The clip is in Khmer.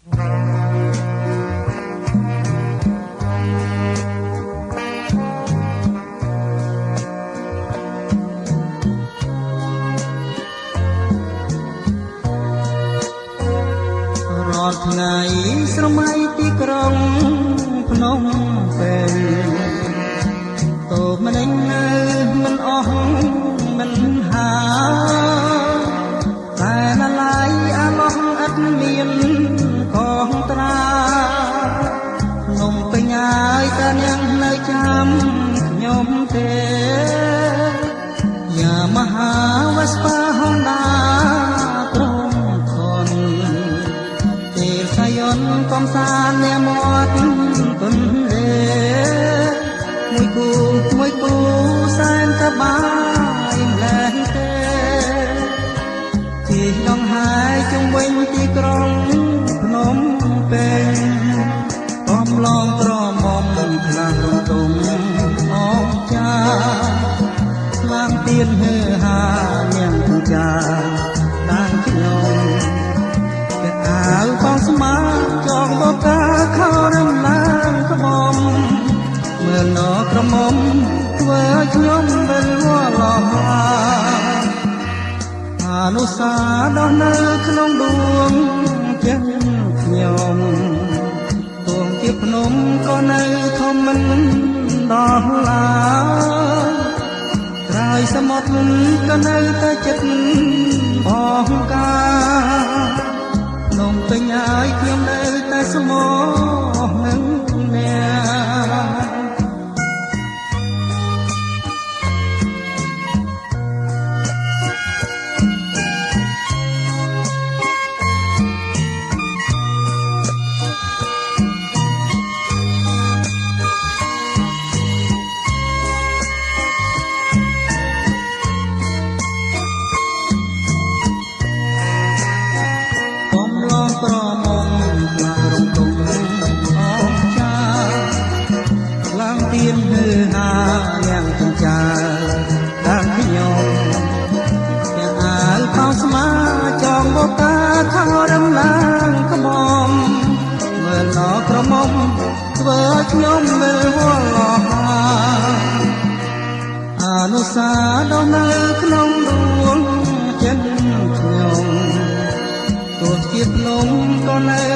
រាល់ថ្ងៃស្រមៃទីក្រុងភ្នំពេញតូបម្នេញនៅមិនអស់មិនហាតែណាឡាយអាឡោះឥតមានកងត្រាភ្នំពេញហើយតើនាងនៅចាំខ្ញុំទេយ៉ាមហាវស្បាហុងដាត្រង់ខនកំសាន្តអ្នកមាត់ពន្លេមួយគូសែនសប្បាយម្លេះទេទីដងហើយជុំវិញទីក្រុងភ្នំពេញកំឡងក្រមុំផ្លាស់រំទុំអងចាស្លាងទៀនហឺហានាងពូចាដាងខ្ញុំអាវបងស្មាចងបកាខោរំឡាងក្បំមើលនក្រមុំធ្វើខ្ញុំវិលវល់ឡោះអនុសាដោះនៅក្នុងដួងចិត្តខ្ញុំទួងជាភ្នំក៏នៅធំមិនដល់ឡាក្រោយសមុទ្រក៏នៅតែចិត្តបងកានំពេញហើយខ្ញុំនៅតែស្មោះនឹងអ្នកក្រមុំផ្លាស់រំទុំអងចាឡើងទៀនហឺហាយ៉ាងចិញ្ចាដាងខ្ញុំទាំងអាវខោស្មាចងបកាខោរំឡាងក្បំមើលនក្រមុំធ្វើខ្ញុំវិលវល់ឡោះអនុសាដោះនៅក្នុងដួងចិត្តខ្ញុំទោះជាភ្នំក៏នៅ